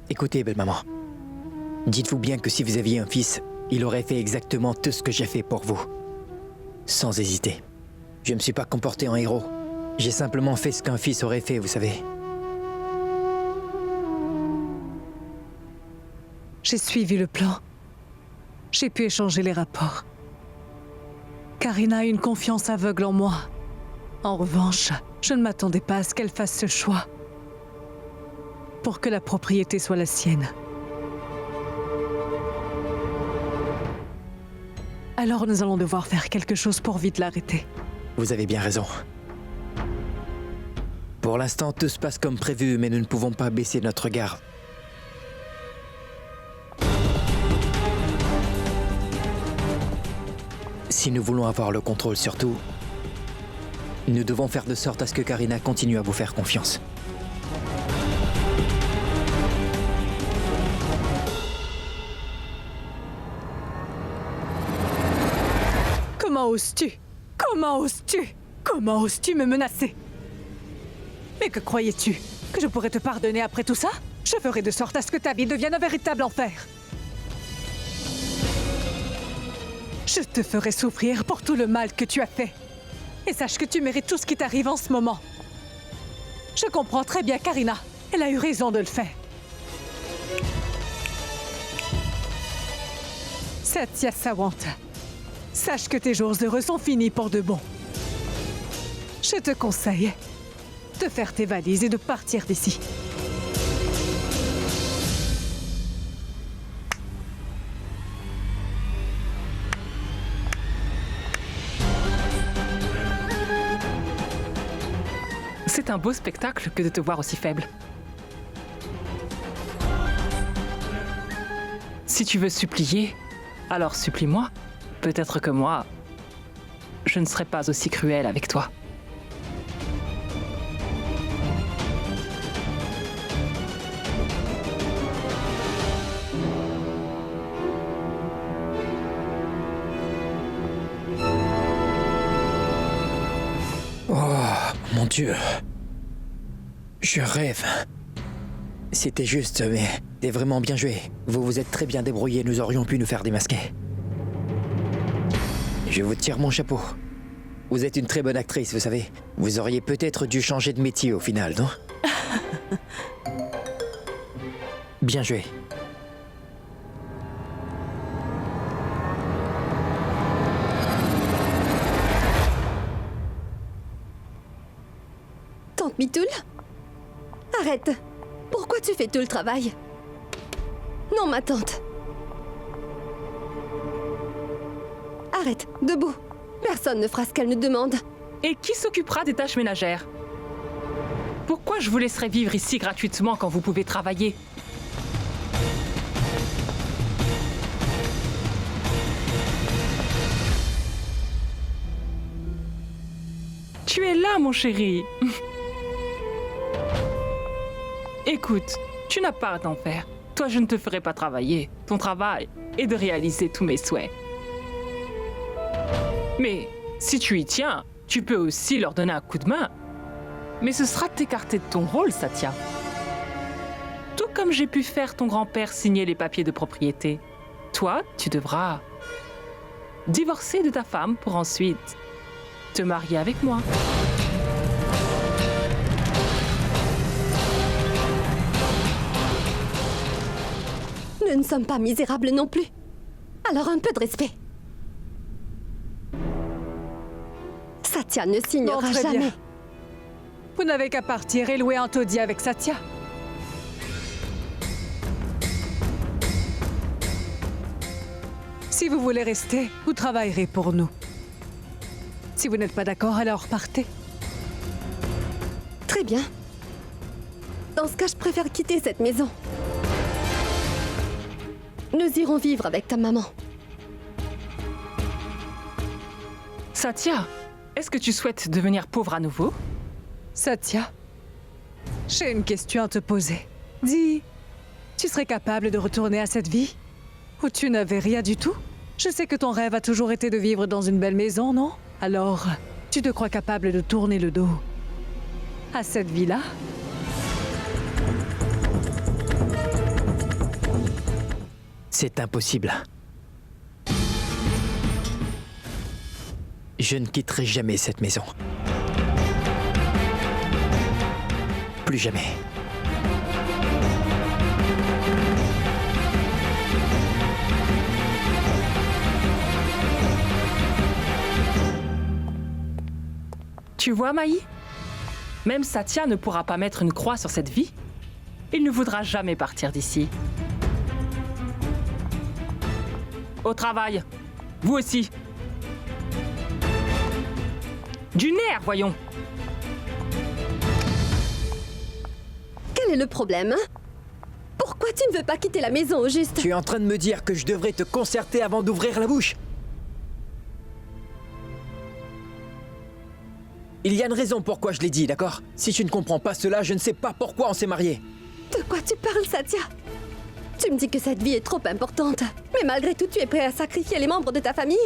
Écoutez, belle maman. Dites-vous bien que si vous aviez un fils, il aurait fait exactement tout ce que j'ai fait pour vous. Sans hésiter. Je ne me suis pas comporté en héros. J'ai simplement fait ce qu'un fils aurait fait, vous savez. J'ai suivi le plan. J'ai pu échanger les rapports. Karina a une confiance aveugle en moi. En revanche, je ne m'attendais pas à ce qu'elle fasse ce choix. Pour que la propriété soit la sienne. Alors nous allons devoir faire quelque chose pour vite l'arrêter. Vous avez bien raison. Pour l'instant, tout se passe comme prévu, mais nous ne pouvons pas baisser notre garde. Si nous voulons avoir le contrôle sur tout, nous devons faire de sorte à ce que Karina continue à vous faire confiance. Comment oses-tu? Comment oses-tu? Comment oses-tu me menacer? Mais que croyais-tu? Que je pourrais te pardonner après tout ça? Je ferai de sorte à ce que ta vie devienne un véritable enfer. Je te ferai souffrir pour tout le mal que tu as fait. Et sache que tu mérites tout ce qui t'arrive en ce moment. Je comprends très bien Karina. Elle a eu raison de le faire. Satya Sawant, sache que tes jours heureux sont finis pour de bon. Je te conseille de faire tes valises et de partir d'ici. C'est un beau spectacle que de te voir aussi faible. Si tu veux supplier, alors supplie-moi. Peut-être que moi, je ne serai pas aussi cruelle avec toi. Mon Dieu. Je rêve. C'était juste, mais t'es vraiment bien joué. Vous vous êtes très bien débrouillé, nous aurions pu nous faire démasquer. Je vous tire mon chapeau. Vous êtes une très bonne actrice, vous savez. Vous auriez peut-être dû changer de métier au final, non? Bien joué. Tante Mitoul? Arrête! Pourquoi tu fais tout le travail? Non, ma tante. Arrête, debout. Personne ne fera ce qu'elle nous demande. Et qui s'occupera des tâches ménagères? Pourquoi je vous laisserai vivre ici gratuitement quand vous pouvez travailler? Tu es là, mon chéri. Écoute, tu n'as pas à t'en faire. Toi, je ne te ferai pas travailler. Ton travail est de réaliser tous mes souhaits. Mais si tu y tiens, tu peux aussi leur donner un coup de main. Mais ce sera t'écarter de ton rôle, Satya. Tout comme j'ai pu faire ton grand-père signer les papiers de propriété. Toi, tu devras divorcer de ta femme pour ensuite te marier avec moi. Nous ne sommes pas misérables non plus. Alors un peu de respect. Satya ne signera Bon, très jamais. bien. Vous n'avez qu'à partir et louer un taudis avec Satya. Si vous voulez rester, vous travaillerez pour nous. Si vous n'êtes pas d'accord, alors partez. Très bien. Dans ce cas, je préfère quitter cette maison. Nous irons vivre avec ta maman. Satya, est-ce que tu souhaites devenir pauvre à nouveau? Satya, j'ai une question à te poser. Dis, tu serais capable de retourner à cette vie où tu n'avais rien du tout? Je sais que ton rêve a toujours été de vivre dans une belle maison, non? Alors, tu te crois capable de tourner le dos à cette vie-là? C'est impossible. Je ne quitterai jamais cette maison. Plus jamais. Tu vois, Maï? Même Satya ne pourra pas mettre une croix sur cette vie. Il ne voudra jamais partir d'ici. Au travail. Vous aussi. Du nerf, voyons. Quel est le problème, hein? Pourquoi tu ne veux pas quitter la maison au juste? Tu es en train de me dire que je devrais te concerter avant d'ouvrir la bouche? Il y a une raison pourquoi je l'ai dit, d'accord? Si tu ne comprends pas cela, je ne sais pas pourquoi on s'est mariés. De quoi tu parles, Satya? Tu me dis que cette vie est trop importante. Mais malgré tout, tu es prêt à sacrifier les membres de ta famille?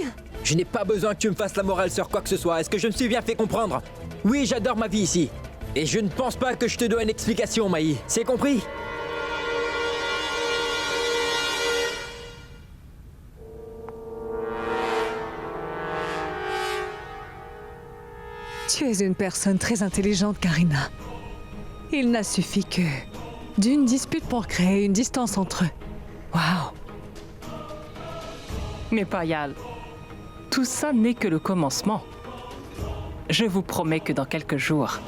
Je n'ai pas besoin que tu me fasses la morale sur quoi que ce soit. Est-ce que je me suis bien fait comprendre? Oui, j'adore ma vie ici. Et je ne pense pas que je te dois une explication, Maï. C'est compris? Tu es une personne très intelligente, Karina. Il n'a suffi que d'une dispute pour créer une distance entre eux. Waouh! Mais Payal, tout ça n'est que le commencement. Je vous promets que dans quelques jours,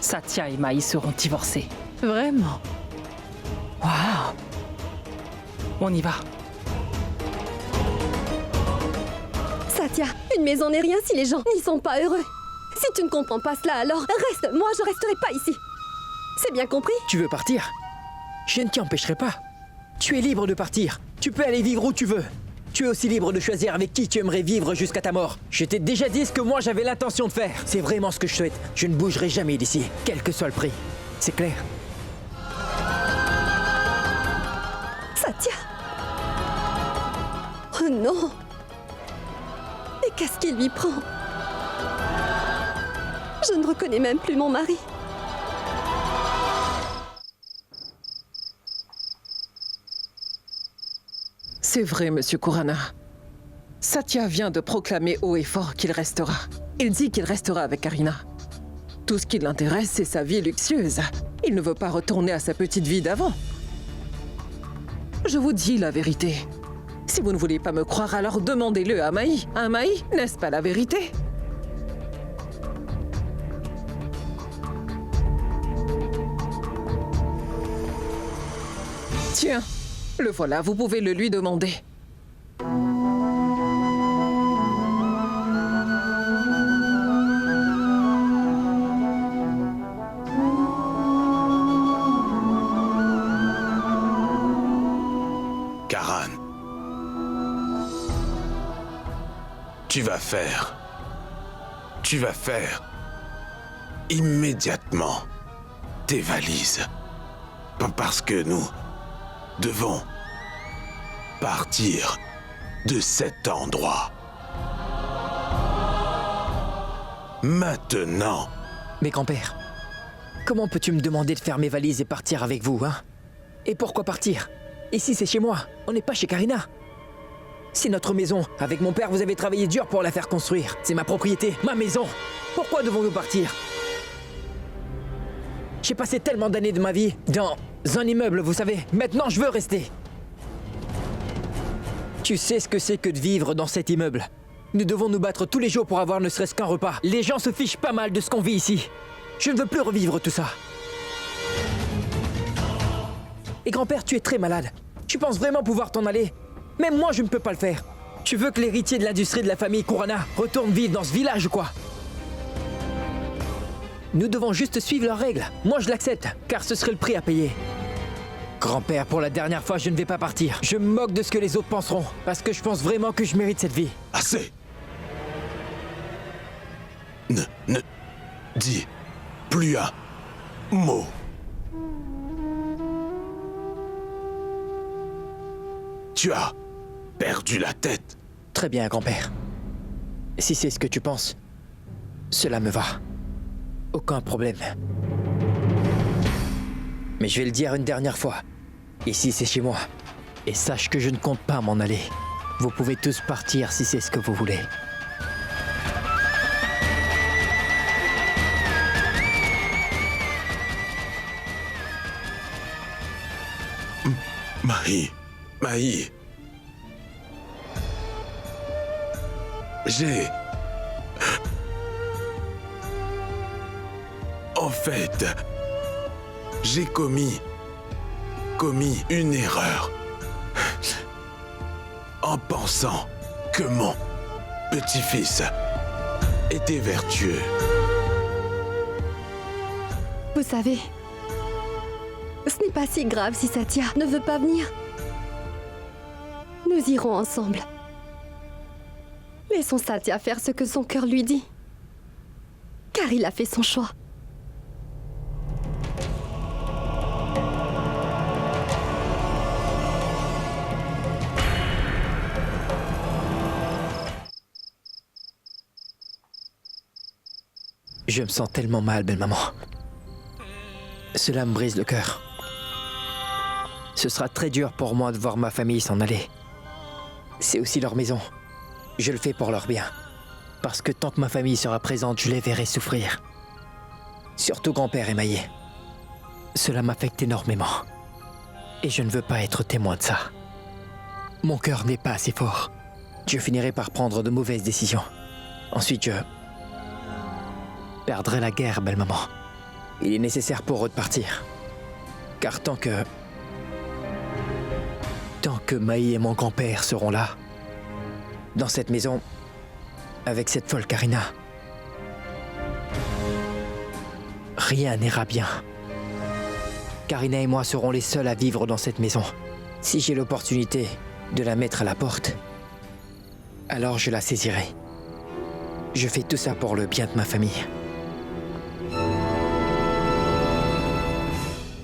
Satya et Maï seront divorcés. Vraiment? Waouh! On y va. Satya, une maison n'est rien si les gens n'y sont pas heureux. Si tu ne comprends pas cela, alors reste. Moi, je resterai pas ici. C'est bien compris? Tu veux partir? Je ne t'y empêcherai pas. Tu es libre de partir. Tu peux aller vivre où tu veux. Tu es aussi libre de choisir avec qui tu aimerais vivre jusqu'à ta mort. Je t'ai déjà dit ce que moi j'avais l'intention de faire. C'est vraiment ce que je souhaite. Je ne bougerai jamais d'ici, quel que soit le prix. C'est clair? Satya! Oh non! Et qu'est-ce qui lui prend? Je ne reconnais même plus mon mari. C'est vrai, monsieur Khurana. Satya vient de proclamer haut et fort qu'il restera. Il dit qu'il restera avec Karina. Tout ce qui l'intéresse, c'est sa vie luxueuse. Il ne veut pas retourner à sa petite vie d'avant. Je vous dis la vérité. Si vous ne voulez pas me croire, alors demandez-le à Maï. Hein, Maï, n'est-ce pas la vérité? Tiens, le voilà, vous pouvez le lui demander. Karan, tu vas faire immédiatement tes valises. Parce que nous devons partir de cet endroit. Maintenant. Mais grand-père, comment peux-tu me demander de faire mes valises et partir avec vous, hein? Et pourquoi partir? Ici, c'est chez moi. On n'est pas chez Karina. C'est notre maison. Avec mon père, vous avez travaillé dur pour la faire construire. C'est ma propriété, ma maison. Pourquoi devons-nous partir? J'ai passé tellement d'années de ma vie dans un immeuble, vous savez. Maintenant, je veux rester. Tu sais ce que c'est que de vivre dans cet immeuble. Nous devons nous battre tous les jours pour avoir ne serait-ce qu'un repas. Les gens se fichent pas mal de ce qu'on vit ici. Je ne veux plus revivre tout ça. Et grand-père, tu es très malade. Tu penses vraiment pouvoir t'en aller? Même moi, je ne peux pas le faire. Tu veux que l'héritier de l'industrie de la famille Khurana retourne vivre dans ce village ou quoi? Nous devons juste suivre leurs règles. Moi, je l'accepte, car ce serait le prix à payer. Grand-père, pour la dernière fois, je ne vais pas partir. Je me moque de ce que les autres penseront, parce que je pense vraiment que je mérite cette vie. Assez. Ne dis plus un mot. Tu as perdu la tête. Très bien, grand-père. Si c'est ce que tu penses, cela me va. Aucun problème. Mais je vais le dire une dernière fois. Ici, c'est chez moi. Et sache que je ne compte pas m'en aller. Vous pouvez tous partir si c'est ce que vous voulez. Maï. En fait, j'ai commis une erreur. En pensant que mon petit-fils était vertueux. Vous savez, ce n'est pas si grave si Satya ne veut pas venir. Nous irons ensemble. Laissons Satya faire ce que son cœur lui dit. Car il a fait son choix. Je me sens tellement mal, belle maman. Cela me brise le cœur. Ce sera très dur pour moi de voir ma famille s'en aller. C'est aussi leur maison. Je le fais pour leur bien. Parce que tant que ma famille sera présente, je les verrai souffrir. Surtout grand-père émaillé. Cela m'affecte énormément. Et je ne veux pas être témoin de ça. Mon cœur n'est pas assez fort. Je finirai par prendre de mauvaises décisions. Ensuite, je perdrai la guerre, belle maman. Il est nécessaire pour eux de partir. Car tant que Maï et mon grand-père seront là, dans cette maison, avec cette folle Karina, rien n'ira bien. Karina et moi serons les seuls à vivre dans cette maison. Si j'ai l'opportunité de la mettre à la porte, alors je la saisirai. Je fais tout ça pour le bien de ma famille.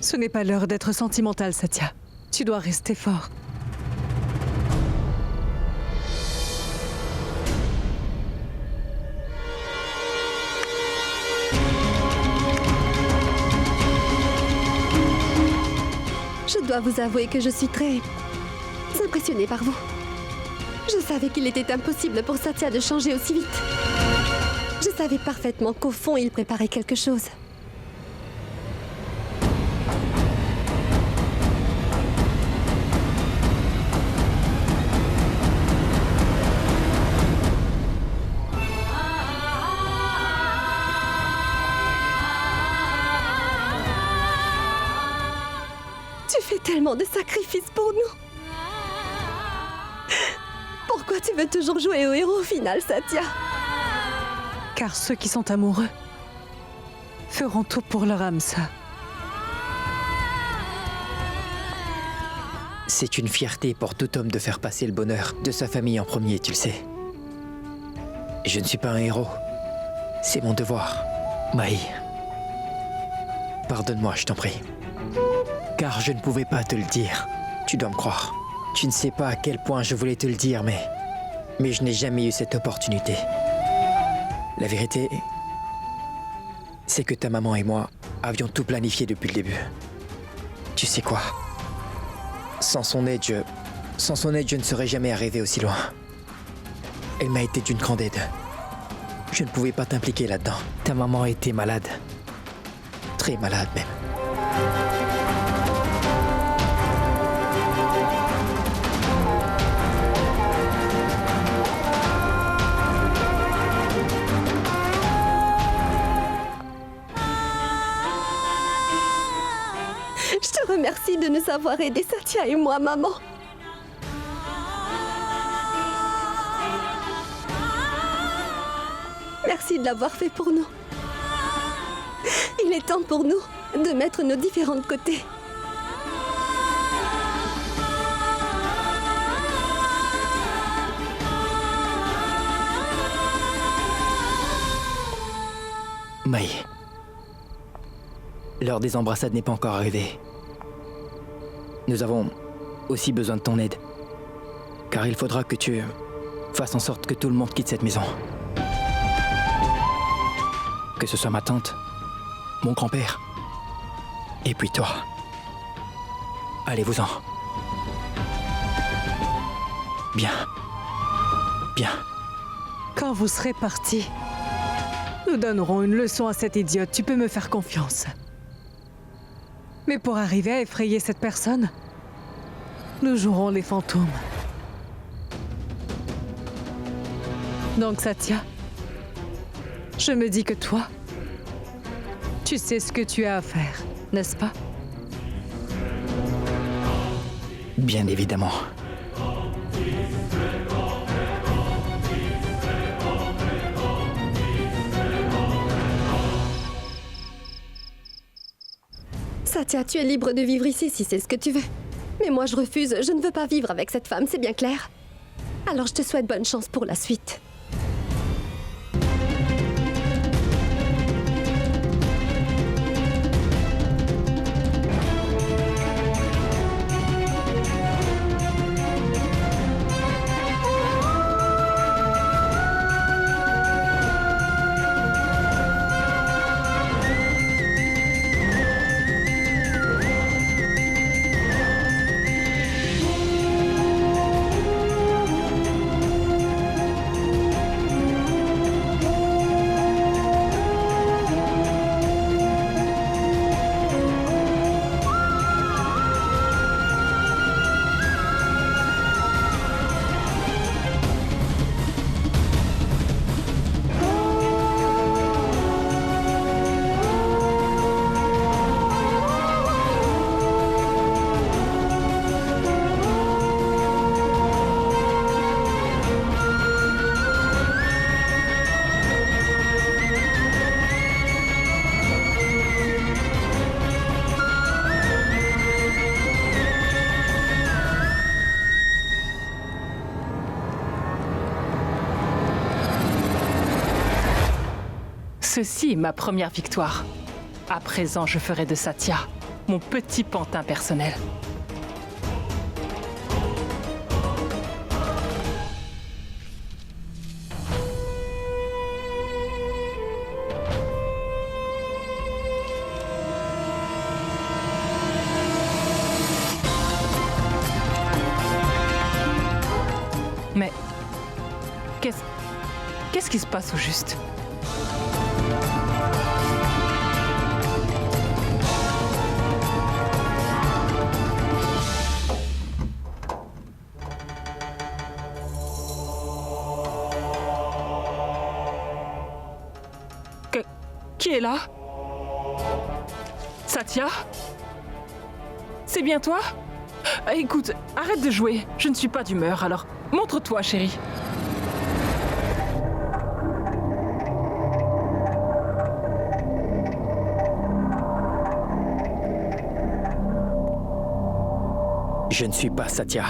Ce n'est pas l'heure d'être sentimental, Satya. Tu dois rester fort. Je dois vous avouer que je suis très impressionnée par vous. Je savais qu'il était impossible pour Satya de changer aussi vite. Je savais parfaitement qu'au fond, il préparait quelque chose. Tu fais tellement de sacrifices pour nous. Pourquoi tu veux toujours jouer au héros au final, Satya? Car ceux qui sont amoureux feront tout pour leur âme sœur. C'est une fierté pour tout homme de faire passer le bonheur de sa famille en premier, tu le sais. Je ne suis pas un héros. C'est mon devoir. Maï. Pardonne-moi, je t'en prie. Car je ne pouvais pas te le dire. Tu dois me croire. Tu ne sais pas à quel point je voulais te le dire, mais je n'ai jamais eu cette opportunité. La vérité, c'est que ta maman et moi avions tout planifié depuis le début. Tu sais quoi? Sans son aide, je ne serais jamais arrivé aussi loin. Elle m'a été d'une grande aide. Je ne pouvais pas t'impliquer là-dedans. Ta maman était malade. Très malade même. Je te remercie de nous avoir aidés, Satya et moi, maman. Merci de l'avoir fait pour nous. Il est temps pour nous de mettre nos différends de côté. Maï. L'heure des embrassades n'est pas encore arrivée. Nous avons aussi besoin de ton aide. Car il faudra que tu fasses en sorte que tout le monde quitte cette maison. Que ce soit ma tante, mon grand-père, et puis toi. Allez-vous-en. Bien. Bien. Quand vous serez partis, nous donnerons une leçon à cette idiote. Tu peux me faire confiance. Mais pour arriver à effrayer cette personne, nous jouerons les fantômes. Donc Satya, je me dis que toi, tu sais ce que tu as à faire, n'est-ce pas? Bien évidemment. Satya, tu es libre de vivre ici si c'est ce que tu veux. Mais moi, je refuse. Je ne veux pas vivre avec cette femme, c'est bien clair. Alors, je te souhaite bonne chance pour la suite. Ceci est ma première victoire. À présent, je ferai de Satya mon petit pantin personnel. Mais qu'est-ce qui se passe au juste? Qui est là? Satya? C'est bien toi? Écoute, arrête de jouer. Je ne suis pas d'humeur, alors montre-toi, chérie. Je ne suis pas Satya,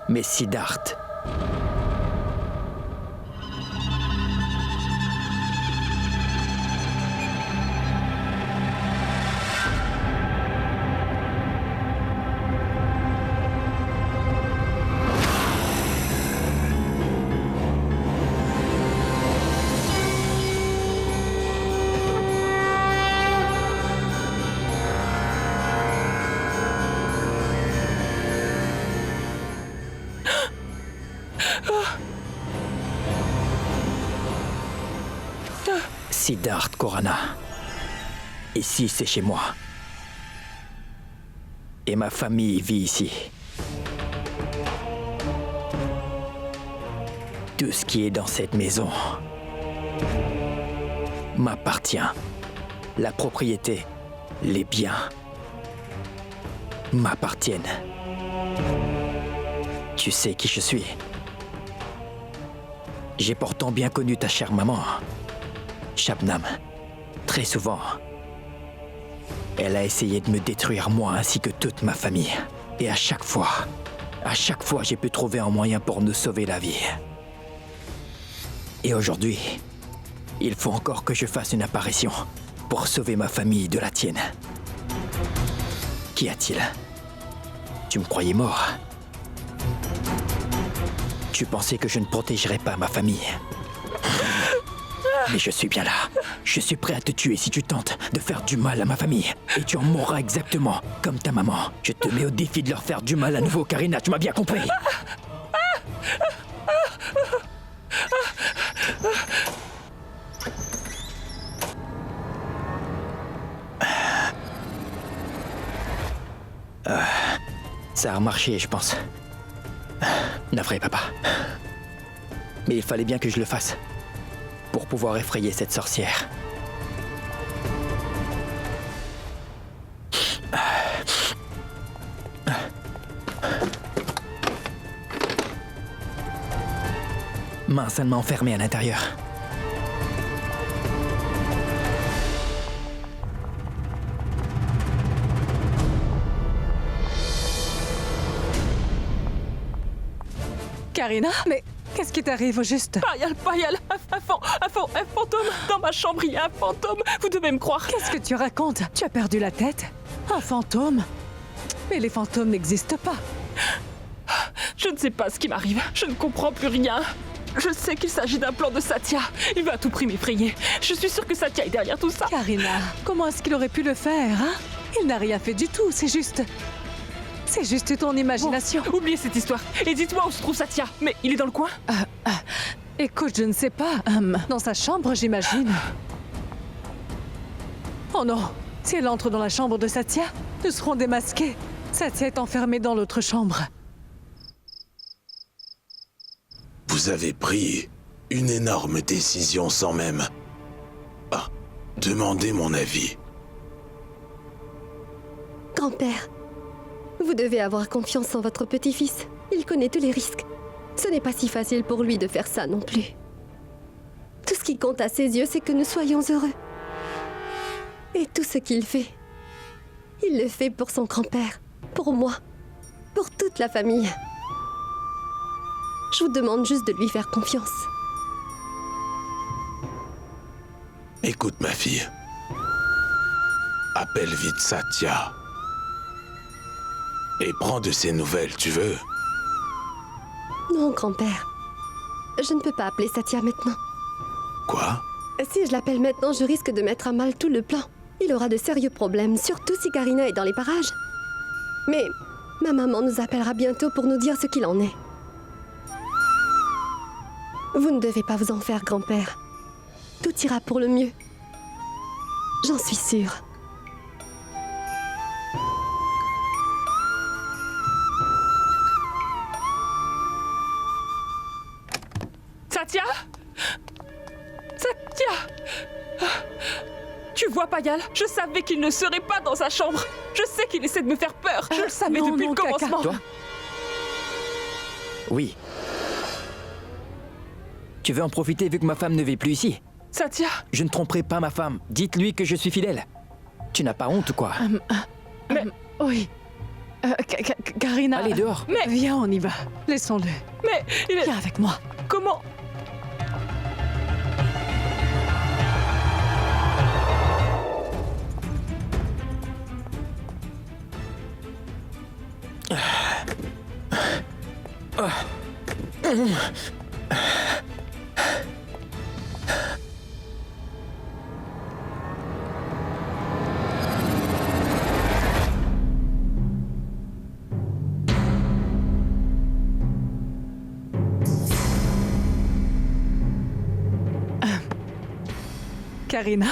mais Siddharth. Siddharth Khorana. Ici, c'est chez moi. Et ma famille vit ici. Tout ce qui est dans cette maison m'appartient. La propriété, les biens m'appartiennent. Tu sais qui je suis. J'ai pourtant bien connu ta chère maman, Shabnam. Très souvent, elle a essayé de me détruire moi ainsi que toute ma famille. Et à chaque fois, j'ai pu trouver un moyen pour nous sauver la vie. Et aujourd'hui, il faut encore que je fasse une apparition pour sauver ma famille de la tienne. Qu'y a-t-il? Tu me croyais mort? Tu pensais que je ne protégerais pas ma famille? Mais je suis bien là. Je suis prêt à te tuer si tu tentes de faire du mal à ma famille. Et tu en mourras exactement comme ta maman. Je te mets au défi de leur faire du mal à nouveau, Karina, tu m'as bien compris. Ça a marché, je pense. Navré, papa. Mais il fallait bien que je le fasse pour pouvoir effrayer cette sorcière. Mince, elle m'a enfermé à l'intérieur. Karina, mais qu'est-ce qui t'arrive au juste? Payal, un fantôme dans ma chambre, il y a un fantôme, vous devez me croire. Qu'est-ce que tu racontes? Tu as perdu la tête? Un fantôme? Mais les fantômes n'existent pas. Je ne sais pas ce qui m'arrive, je ne comprends plus rien. Je sais qu'il s'agit d'un plan de Satya. Il veut à tout prix m'effrayer. Je suis sûre que Satya est derrière tout ça. Karina, comment est-ce qu'il aurait pu le faire, hein? Il n'a rien fait du tout, c'est juste ton imagination. Bon, oubliez cette histoire et dites-moi où se trouve Satya. Mais il est dans le coin? Écoute, je ne sais pas. Dans sa chambre, j'imagine. Oh non, si elle entre dans la chambre de Satya, nous serons démasqués. Satya est enfermée dans l'autre chambre. Vous avez pris une énorme décision sans même... demander mon avis. Grand-père, vous devez avoir confiance en votre petit-fils. Il connaît tous les risques. Ce n'est pas si facile pour lui de faire ça non plus. Tout ce qui compte à ses yeux, c'est que nous soyons heureux. Et tout ce qu'il fait, il le fait pour son grand-père, pour moi, pour toute la famille. Je vous demande juste de lui faire confiance. Écoute ma fille. Appelle vite Satya. Et prends de ses nouvelles, tu veux? Non, grand-père. Je ne peux pas appeler Satya maintenant. Quoi? Si je l'appelle maintenant, je risque de mettre à mal tout le plan. Il aura de sérieux problèmes, surtout si Karina est dans les parages. Mais ma maman nous appellera bientôt pour nous dire ce qu'il en est. Vous ne devez pas vous en faire, grand-père. Tout ira pour le mieux. J'en suis sûre. Satya? Tu vois, Payal, je savais qu'il ne serait pas dans sa chambre. Je sais qu'il essaie de me faire peur. Je le savais non, depuis non, le commencement. Toi? Oui. Tu veux en profiter vu que ma femme ne vit plus ici? Satya, Je ne tromperai pas ma femme. Dites-lui que je suis fidèle. Tu n'as pas honte ou quoi? Oui. Karina... Allez, dehors. Mais- Viens, on y va. Laissons-le. mais il est... Viens avec moi. Comment? Karina,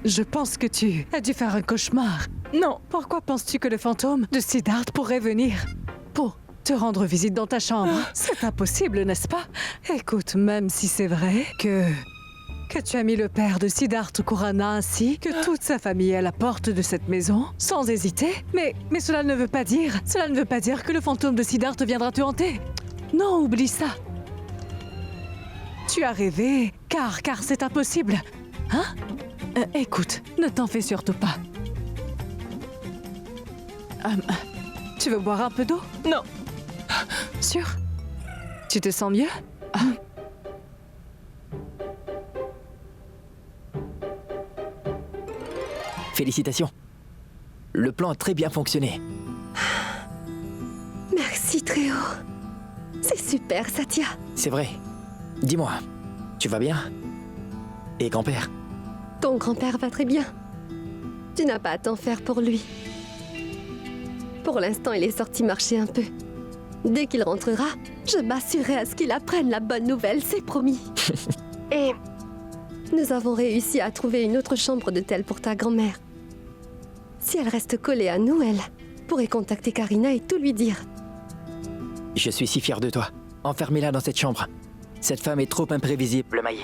je pense que tu as dû faire un cauchemar. Non, Pourquoi penses-tu que le fantôme de Siddharth pourrait venir pour te rendre visite dans ta chambre? C'est impossible, n'est-ce pas? Écoute, même si c'est vrai que tu as mis le père de Siddharth Khurana ainsi que toute sa famille à la porte de cette maison, sans hésiter, mais cela ne veut pas dire que le fantôme de Siddharth viendra te hanter. Non, oublie ça. Tu as rêvé, car c'est impossible. Hein? Écoute, ne t'en fais surtout pas. Tu veux boire un peu d'eau? non. Sûr? Tu te sens mieux? Félicitations. Le plan a très bien fonctionné. Merci, Tréo. C'est super, Satya. C'est vrai. Dis-moi, tu vas bien? Et grand-père? Ton grand-père va très bien. Tu n'as pas à t'en faire pour lui. Pour l'instant, il est sorti marcher un peu. Dès qu'il rentrera, je m'assurerai à ce qu'il apprenne la bonne nouvelle, c'est promis. Et nous avons réussi à trouver une autre chambre d'hôtel pour ta grand-mère. Si elle reste collée à nous, elle pourrait contacter Karina et tout lui dire. Je suis si fier de toi. Enfermez-la dans cette chambre. Cette femme est trop imprévisible, Maï.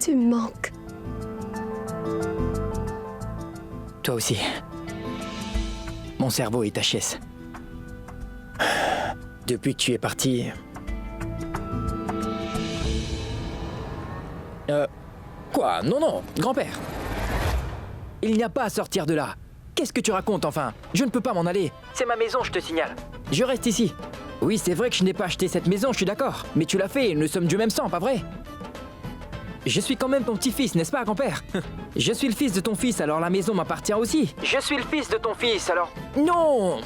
Tu me manques. Toi aussi. Mon cerveau est HS. Depuis que tu es parti... Quoi? Non, non, grand-père. Il n'y a pas à sortir de là. Qu'est-ce que tu racontes, enfin? Je ne peux pas m'en aller. C'est ma maison, je te signale. Je reste ici. Oui, c'est vrai que je n'ai pas acheté cette maison, je suis d'accord. Mais tu l'as fait et nous sommes du même sang, pas vrai? Je suis quand même ton petit-fils, n'est-ce pas, grand-père? Je suis le fils de ton fils, alors la maison m'appartient aussi. Je suis le fils de ton fils, alors... Non!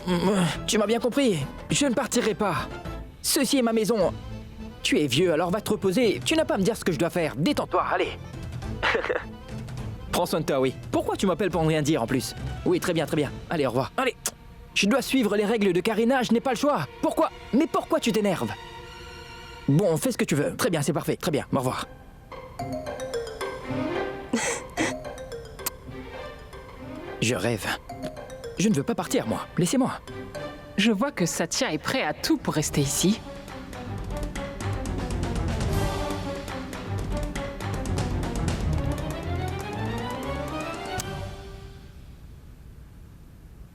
Tu m'as bien compris. Je ne partirai pas. Ceci est ma maison. Tu es vieux, alors va te reposer. Tu n'as pas à me dire ce que je dois faire. Détends-toi, allez. Prends soin de toi, oui. Pourquoi tu m'appelles pour ne rien dire, en plus? Oui, très bien, très bien. Allez, au revoir. Allez. Je dois suivre les règles de Karina, je n'ai pas le choix. Pourquoi? Mais pourquoi tu t'énerves? Bon, fais ce que tu veux. Très bien, c'est parfait. Très bien, au revoir. Je rêve. Je ne veux pas partir, moi. Laissez-moi. Je vois que Satya est prêt à tout pour rester ici.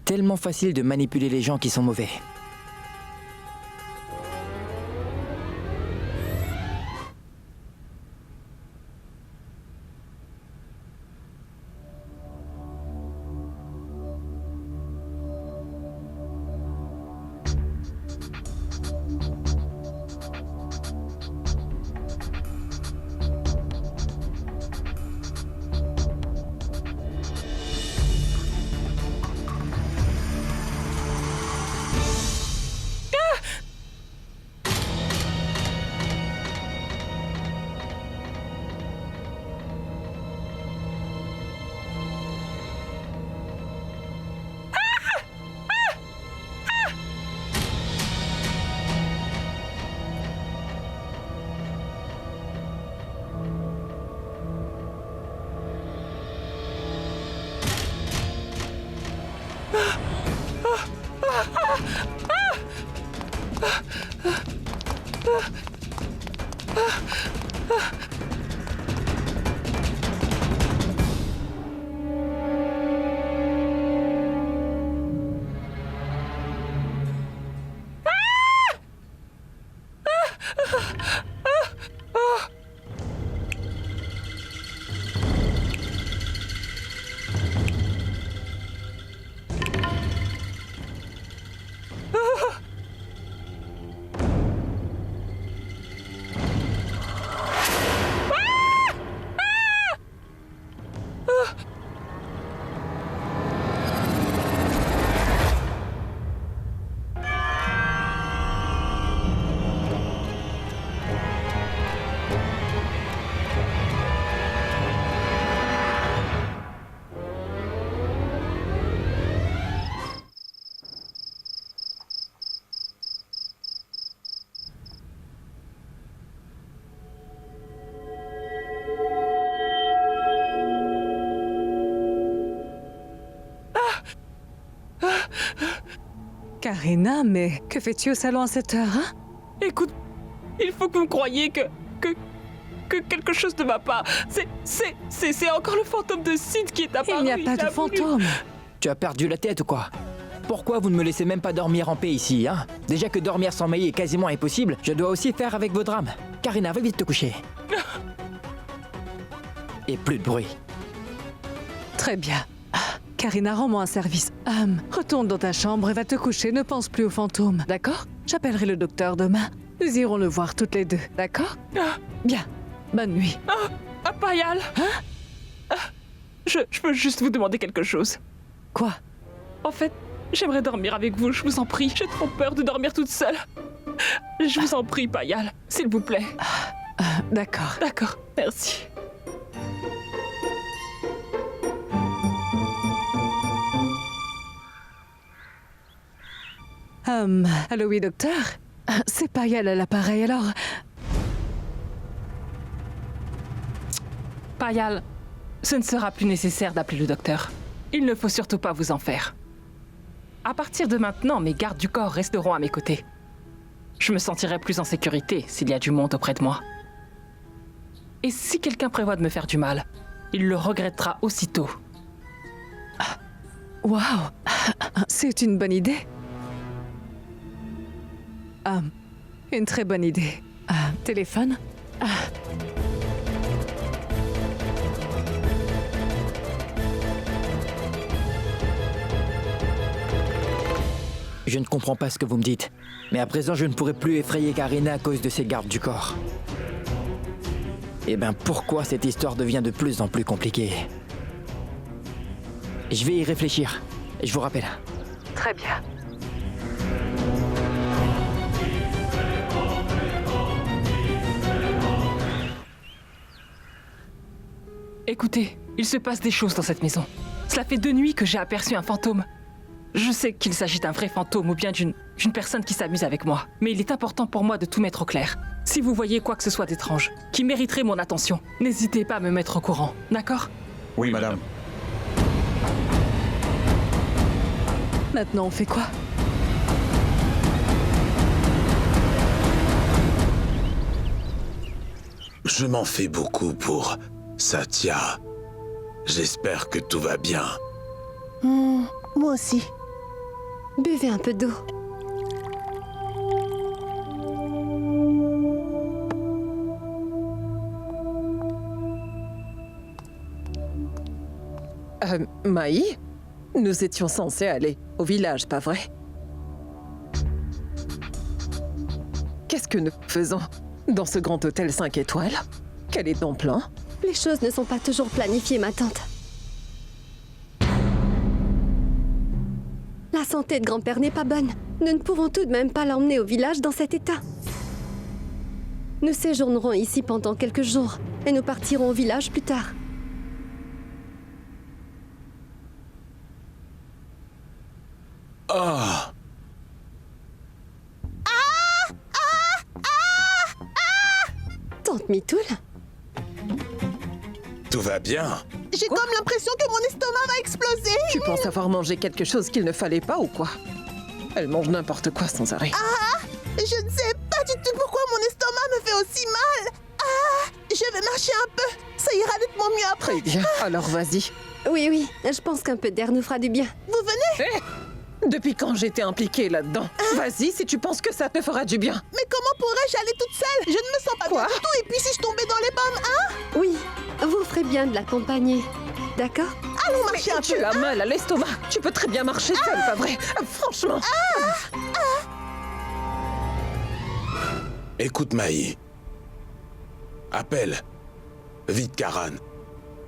Tellement facile de manipuler les gens qui sont mauvais. Karina, mais que fais-tu au salon à cette heure, hein? Écoute, il faut que vous me croyiez que quelque chose ne va pas. C'est encore le fantôme de Sid qui est apparu. Il n'y a pas de fantôme. Tu as perdu la tête ou quoi? Pourquoi vous ne me laissez même pas dormir en paix ici, hein? Déjà que dormir sans Maï est quasiment impossible, je dois aussi faire avec vos drames. Karina, va vite te coucher. Et plus de bruit. Très bien. Karina, rends-moi un service. Retourne dans ta chambre et va te coucher. Ne pense plus aux fantômes, d'accord? J'appellerai le docteur demain. Nous irons le voir toutes les deux, d'accord? Bien. Bonne nuit. Payal! Je peux juste vous demander quelque chose. Quoi? En fait, j'aimerais dormir avec vous, je vous en prie. J'ai trop peur de dormir toute seule. Je vous en prie, Payal, s'il vous plaît. D'accord. D'accord, merci. Allô, oui, docteur? C'est Payal à l'appareil, alors... Payal, ce ne sera plus nécessaire d'appeler le docteur. Il ne faut surtout pas vous en faire. À partir de maintenant, mes gardes du corps resteront à mes côtés. Je me sentirai plus en sécurité s'il y a du monde auprès de moi. Et si quelqu'un prévoit de me faire du mal, il le regrettera aussitôt. Waouh! C'est une bonne idée. Une très bonne idée. Téléphone? Je ne comprends pas ce que vous me dites. Mais à présent, je ne pourrai plus effrayer Karina à cause de ses gardes du corps. Eh bien, pourquoi cette histoire devient de plus en plus compliquée? Je vais y réfléchir. Je vous rappelle. Très bien. Écoutez, il se passe des choses dans cette maison. Cela fait 2 nuits que j'ai aperçu un fantôme. Je sais qu'il s'agit d'un vrai fantôme ou bien d'une personne qui s'amuse avec moi. Mais il est important pour moi de tout mettre au clair. Si vous voyez quoi que ce soit d'étrange, qui mériterait mon attention, n'hésitez pas à me mettre au courant, d'accord? Oui, madame. Maintenant, on fait quoi? Je m'en fais beaucoup pour Satya. J'espère que tout va bien. Moi aussi. Buvez un peu d'eau. Maï, nous étions censés aller au village, pas vrai? Qu'est-ce que nous faisons dans ce grand hôtel 5 étoiles? Quel est ton plan? Les choses ne sont pas toujours planifiées, ma tante. La santé de grand-père n'est pas bonne. Nous ne pouvons tout de même pas l'emmener au village dans cet état. Nous séjournerons ici pendant quelques jours et nous partirons au village plus tard. Ah! Tante Mitoul? Tout va bien? J'ai comme l'impression que mon estomac va exploser. Tu penses avoir mangé quelque chose qu'il ne fallait pas ou quoi? Elle mange n'importe quoi sans arrêt. Je ne sais pas du tout pourquoi mon estomac me fait aussi mal. Je vais marcher un peu. Ça ira nettement mieux après. Très bien, alors vas-y. Oui, je pense qu'un peu d'air nous fera du bien. Vous venez? Depuis quand j'étais impliquée là-dedans? Vas-y si tu penses que ça te fera du bien. Mais comment pourrais-je aller toute seule? Je ne me sens pas Quoi? bien du tout. Et puis si je tombais dans les pommes, hein? Oui, vous ferez bien de l'accompagner. D'accord? Allons marcher un peu. Tu as mal à l'estomac. Tu peux très bien marcher seule, pas vrai? Franchement. Écoute, Maï. Appelle vite Karan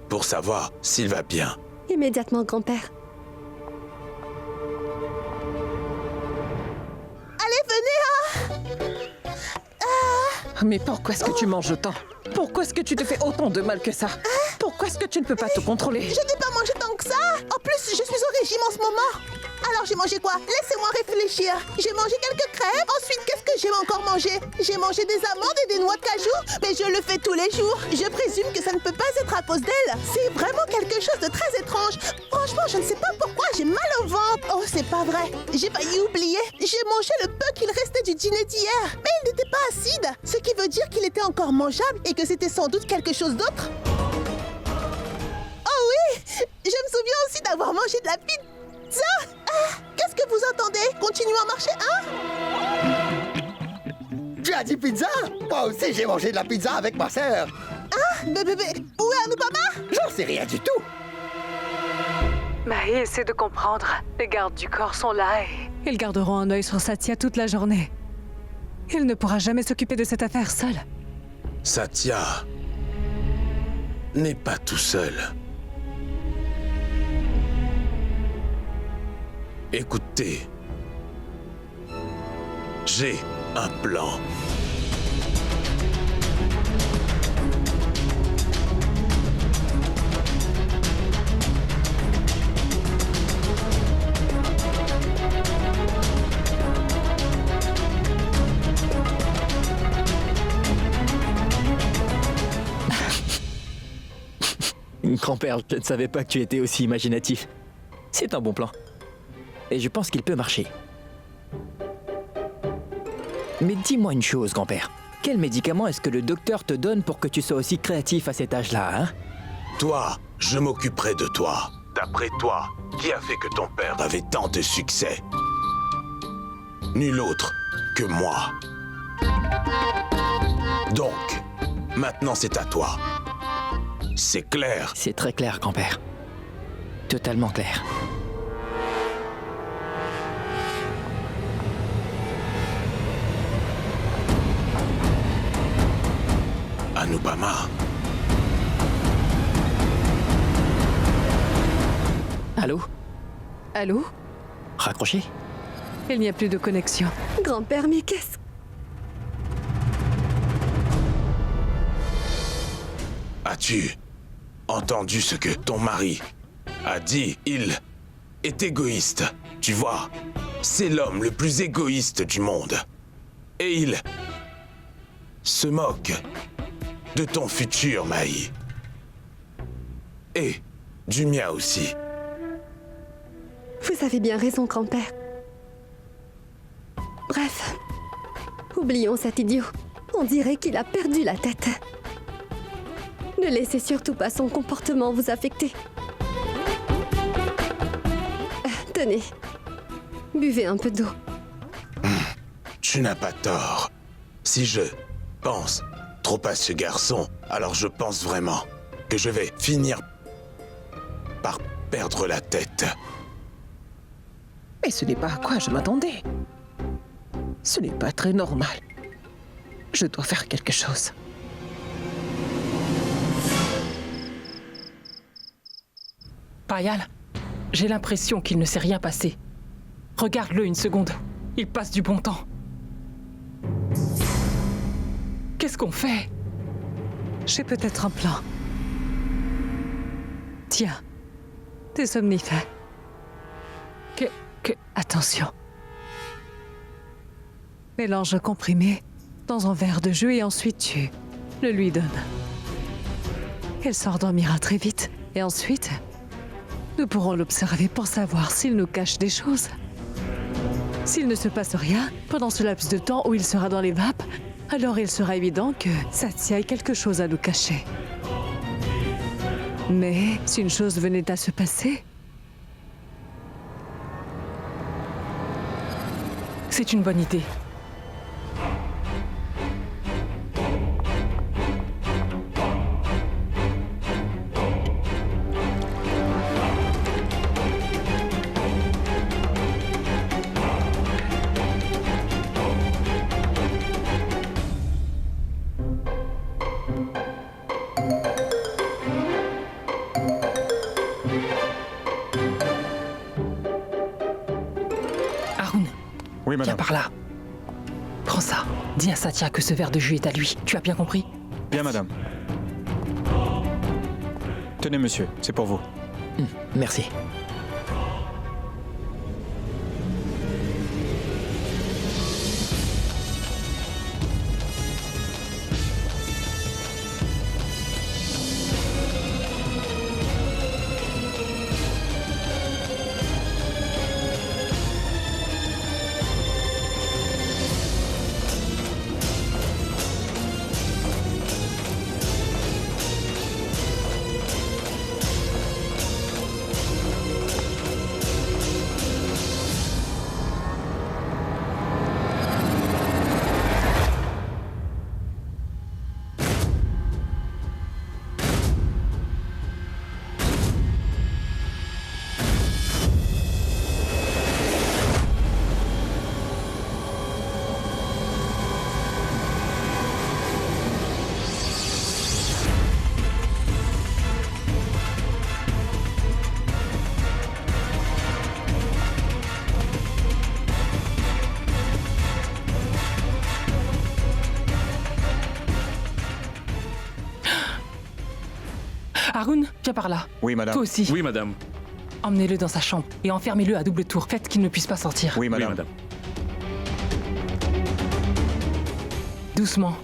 pour savoir s'il va bien. Immédiatement, grand-père. Allez, venez, Mais pourquoi est-ce que tu manges autant? Pourquoi est-ce que tu te fais autant de mal que ça? Pourquoi est-ce que tu ne peux pas te contrôler? Je n'ai pas mangé tant que ça. En plus, je suis au régime en ce moment. Alors j'ai mangé quoi? Laissez-moi réfléchir. J'ai mangé quelques crêpes. Ensuite, qu'est-ce que j'ai encore mangé? J'ai mangé des amandes et des noix de cajou. Mais je le fais tous les jours. Je présume que ça ne peut pas être à cause d'elle. C'est vraiment quelque chose de très étrange. Franchement, je ne sais pas pourquoi j'ai mal au ventre. Oh, c'est pas vrai. J'ai failli oublier. J'ai mangé le peu qu'il restait du dîner d'hier. Mais il n'était pas acide. Ce qui veut dire qu'il était encore mangeable et que c'était sans doute quelque chose d'autre. Oh oui! Je me souviens aussi d'avoir mangé de la pizza. Qu'est-ce que vous entendez? Continuons à marcher, hein? Tu as dit pizza? Moi aussi, j'ai mangé de la pizza avec ma sœur. Bébé, où est Anupama? J'en sais rien du tout. Maï, essaie de comprendre. Les gardes du corps sont là et... Ils garderont un œil sur Satya toute la journée. Il ne pourra jamais s'occuper de cette affaire seul. Satya n'est pas tout seul. Écoutez, j'ai un plan. Grand-père, je ne savais pas que tu étais aussi imaginatif. C'est un bon plan. Et je pense qu'il peut marcher. Mais dis-moi une chose, grand-père. Quel médicament est-ce que le docteur te donne pour que tu sois aussi créatif à cet âge-là, hein? Toi, je m'occuperai de toi. D'après toi, qui a fait que ton père avait tant de succès? Nul autre que moi. Donc, maintenant c'est à toi. C'est clair. C'est très clair, grand-père. Totalement clair. Anupama. Allô? Allô? Raccroché? Il n'y a plus de connexion. Grand-père, mais qu'est-ce... As-tu entendu ce que ton mari a dit? Il est égoïste, tu vois. C'est l'homme le plus égoïste du monde. Et il se moque de ton futur, Maï. Et du mien aussi. Vous avez bien raison, grand-père. Bref, oublions cet idiot. On dirait qu'il a perdu la tête. Ne laissez surtout pas son comportement vous affecter. Tenez, buvez un peu d'eau. Tu n'as pas tort. Si je pense trop à ce garçon, alors je pense vraiment que je vais finir par perdre la tête. Mais ce n'est pas à quoi je m'attendais. Ce n'est pas très normal. Je dois faire quelque chose. Payal, j'ai l'impression qu'il ne s'est rien passé. Regarde-le une seconde. Il passe du bon temps. Qu'est-ce qu'on fait? J'ai peut-être un plan. Tiens, des somnifères. Attention. Mélange le comprimé dans un verre de jus et ensuite tu le lui donnes. Elle s'endormira très vite et ensuite, nous pourrons l'observer pour savoir s'il nous cache des choses. S'il ne se passe rien pendant ce laps de temps où il sera dans les vapes, alors il sera évident que Satya a quelque chose à nous cacher. Mais si une chose venait à se passer, C'est une bonne idée. Arun, Oui, viens madame. par là. Prends ça. Dis à Satya que ce verre de jus est à lui. Tu as bien compris? Bien, madame. Tenez, monsieur, c'est pour vous. Merci. Arun, viens par là. Oui, madame. Toi aussi. Oui, madame. Emmenez-le dans sa chambre et enfermez-le à double tour. Faites qu'il ne puisse pas sortir. Oui, madame. Oui, madame. Doucement.